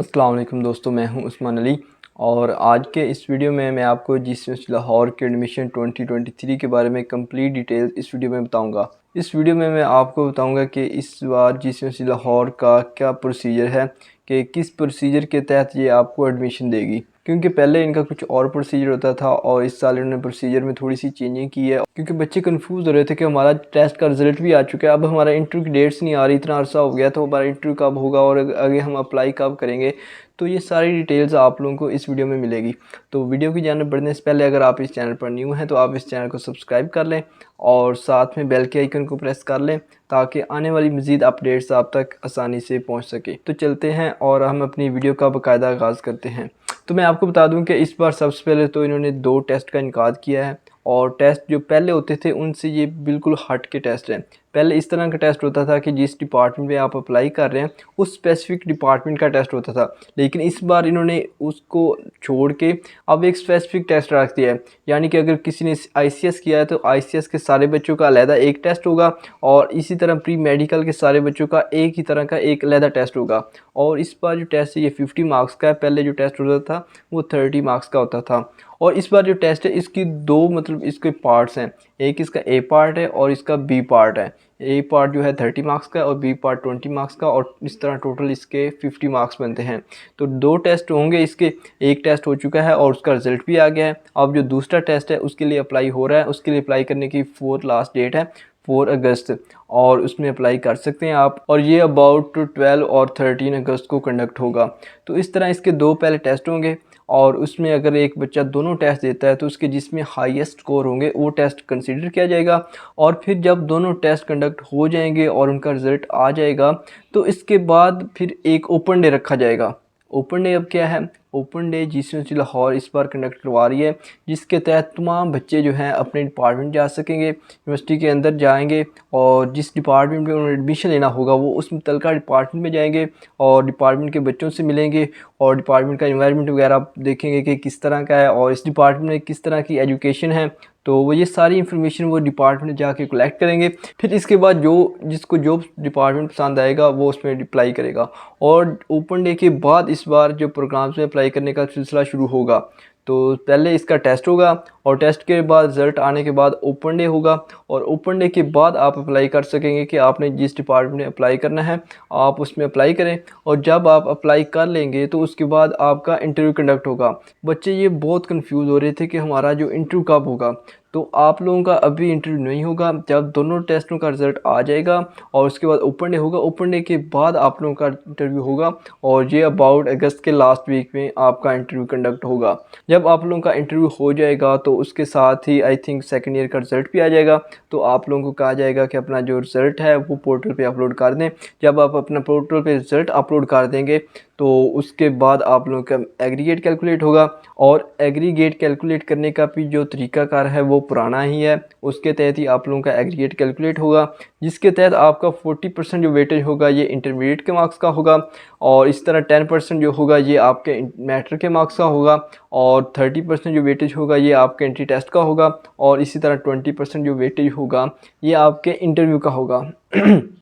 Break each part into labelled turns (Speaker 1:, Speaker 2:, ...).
Speaker 1: अस्सलाम वालेकुम दोस्तों, मैं हूं उस्मान अली और आज के इस वीडियो में मैं आपको जीसीएस लाहौर के एडमिशन 2023 के बारे में कंप्लीट डिटेल्स इस वीडियो में बताऊंगा। इस वीडियो में मैं आपको बताऊंगा कि इस बार जीसीएस लाहौर का क्या प्रोसीजर है, कि किस प्रोसीजर के तहत ये आपको एडमिशन देगी, क्योंकि पहले इनका कुछ और प्रोसीजर होता था और इस साल इन्होंने प्रोसीजर में थोड़ी सी चेंजिंग की है, क्योंकि बच्चे कंफ्यूज हो रहे थे कि हमारा टेस्ट का रिजल्ट भी आ चुका है, अब हमारा इंटरव्यू की डेट्स नहीं आ रही, इतना अरसा हो गया तो हमारा इंटरव्यू कब होगा और आगे हम अप्लाई कब करेंगे। तो ये सारी डिटेल्स आप लोगों को इस वीडियो में मिलेगी। तो वीडियो की जानब बढ़ने से पहले अगर आप इस चैनल पर न्यू हैं तो आप इस चैनल को सब्सक्राइब कर लें और साथ में बेल के आइकन को प्रेस कर लें ताकि आने वाली मज़ीद अपडेट्स आप तक आसानी से पहुंच सके। तो चलते हैं और हम अपनी वीडियो का बाकायदा आगाज़ करते हैं। तो मैं आपको बता दूं कि इस बार सबसे पहले तो इन्होंने 2 टेस्ट का इनकाद किया है और टेस्ट जो पहले होते थे उनसे ये बिल्कुल हट के टेस्ट हैं। पहले इस तरह का टेस्ट होता था कि जिस डिपार्टमेंट में आप अप्लाई कर रहे हैं उस स्पेसिफिक डिपार्टमेंट का टेस्ट होता था, लेकिन इस बार इन्होंने उसको छोड़ के अब एक स्पेसिफिक टेस्ट रख दिया है। यानी कि अगर किसी ने आईसीएस किया है तो आईसीएस के सारे बच्चों का अलहदा एक टेस्ट होगा और इसी तरह प्री मेडिकल के सारे बच्चों का एक ही तरह का एक अलहदा टेस्ट होगा। और इस बार जो टेस्ट है ये 50 मार्क्स का है, पहले जो टेस्ट होता था वो 30 मार्क्स का होता था। और इस बार जो टेस्ट है इसकी दो इसके पार्ट्स हैं, एक इसका ए पार्ट है और इसका बी पार्ट है। ए पार्ट जो है 30 मार्क्स का और बी पार्ट 20 मार्क्स का, और इस तरह टोटल इसके 50 मार्क्स बनते हैं। तो 2 टेस्ट होंगे इसके, एक टेस्ट हो चुका है और उसका रिजल्ट भी आ गया है। अब जो दूसरा टेस्ट है उसके लिए अप्लाई हो रहा है, उसके लिए अप्लाई करने की 4 लास्ट डेट है, 4 अगस्त, और उसमें अप्लाई कर सकते हैं आप। और ये अबाउट 12 और 13 अगस्त को कंडक्ट होगा। तो इस तरह इसके 2 पहले टेस्ट होंगे और उसमें अगर एक बच्चा दोनों टेस्ट देता है तो उसके जिसमें हाईएस्ट स्कोर होंगे वो टेस्ट कंसीडर किया जाएगा। और फिर जब दोनों टेस्ट कंडक्ट हो जाएंगे और उनका रिज़ल्ट आ जाएगा तो इसके बाद फिर एक ओपन डे रखा जाएगा। ओपन डे अब क्या है? ओपन डे जीसीएस लाहौर इस बार कंडक्ट करवा रही है, जिसके तहत तमाम बच्चे जो हैं अपने डिपार्टमेंट जा सकेंगे, यूनिवर्सिटी के अंदर जाएंगे और जिस डिपार्टमेंट में उन्हें एडमिशन लेना होगा वो उस मुतलका डिपार्टमेंट में जाएंगे और डिपार्टमेंट के बच्चों से मिलेंगे और डिपार्टमेंट का एनवायरनमेंट वगैरह देखेंगे कि किस तरह का है और इस डिपार्टमेंट में किस तरह की एजुकेशन है। तो वो ये सारी इन्फॉर्मेशन वो डिपार्टमेंट जाके कलेक्ट करेंगे। फिर इसके बाद जिसको जो डिपार्टमेंट पसंद आएगा वो उसमें अप्लाई करेगा। और ओपन डे के बाद इस बार जो प्रोग्राम्स में अप्लाई करने का सिलसिला शुरू होगा। तो पहले इसका टेस्ट होगा और टेस्ट के बाद रिज़ल्ट आने के बाद ओपन डे होगा और ओपन डे के बाद आप अप्लाई कर सकेंगे कि आपने जिस डिपार्टमेंट में अप्लाई करना है आप उसमें अप्लाई करें। और जब आप अप्लाई कर लेंगे तो उसके बाद आपका इंटरव्यू कंडक्ट होगा। बच्चे ये बहुत कंफ्यूज हो रहे थे कि हमारा जो इंटरव्यू कब होगा, तो आप लोगों का अभी इंटरव्यू नहीं होगा, जब दोनों टेस्टों का रिज़ल्ट आ जाएगा और उसके बाद ओपन डे होगा। ओपन डे के बाद आप लोगों का इंटरव्यू होगा और ये अबाउट अगस्त के लास्ट वीक में आपका इंटरव्यू कंडक्ट होगा। जब आप लोगों का इंटरव्यू हो जाएगा तो उसके साथ ही आई थिंक सेकेंड ईयर का रिज़ल्ट भी आ जाएगा। तो आप लोगों को कहा जाएगा कि अपना जो रिज़ल्ट है वो पोर्टल पे अपलोड कर दें। जब आप अपना पोर्टल पे रिज़ल्ट अपलोड कर देंगे तो उसके बाद आप लोगों का एग्रीगेट कैलकुलेट होगा और एग्रीगेट कैलकुलेट करने का भी जो तरीकाकार है वो पुराना ही है, उसके तहत ही आप लोगों का एग्रीगेट कैलकुलेट होगा, जिसके तहत आपका 40% जो वेटेज होगा ये इंटरमीडिएट के मार्क्स का होगा और इस तरह 10% जो होगा ये आपके मैट्रिक के मार्क्स का होगा और 30% जो वेटेज होगा ये आपके एंट्री टेस्ट का होगा और इसी तरह 20% जो वेटेज होगा ये आपके इंटरव्यू का होगा।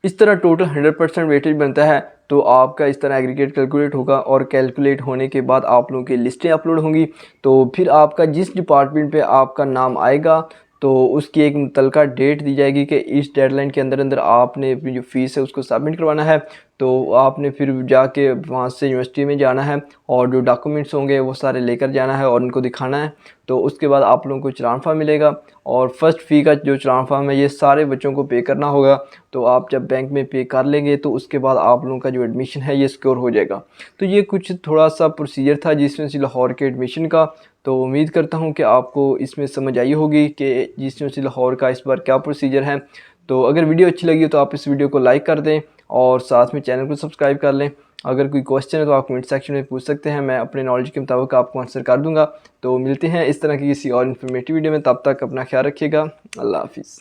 Speaker 1: इस तरह टोटल 100% वेटेज बनता है। तो आपका इस तरह एग्रीगेट कैलकुलेट होगा और कैलकुलेट होने के बाद आप लोगों की लिस्टें अपलोड होंगी। तो फिर आपका जिस डिपार्टमेंट पे आपका नाम आएगा तो उसकी एक मुतलका डेट दी जाएगी कि इस डेडलाइन के अंदर अंदर आपने अपनी जो फ़ीस है उसको सबमिट करवाना है। तो आपने फिर जाके वहाँ से यूनिवर्सिटी में जाना है और जो डॉक्यूमेंट्स होंगे वो सारे लेकर जाना है और उनको दिखाना है। तो उसके बाद आप लोगों को चालान फार्म मिलेगा और फर्स्ट फ़ी का जो चालान फार्म है ये सारे बच्चों को पे करना होगा। तो आप जब बैंक में पे कर लेंगे तो उसके बाद आप लोगों का जो एडमिशन है ये सिक्योर हो जाएगा। तो ये कुछ थोड़ा सा प्रोसीजर था जीसीएस लाहौर के एडमिशन का। तो उम्मीद करता हूँ कि आपको इसमें समझ आई होगी कि जीसीएस लाहौर का इस बार क्या प्रोसीजर है। तो अगर वीडियो अच्छी लगी हो तो आप इस वीडियो को लाइक कर दें और साथ में चैनल को सब्सक्राइब कर लें। अगर कोई क्वेश्चन है तो आप कमेंट सेक्शन में पूछ सकते हैं, मैं अपने नॉलेज के मुताबिक आपको आंसर कर दूंगा। तो मिलते हैं इस तरह की किसी और इन्फॉर्मेटिव वीडियो में, तब तक अपना ख्याल रखिएगा। अल्लाह हाफिज़।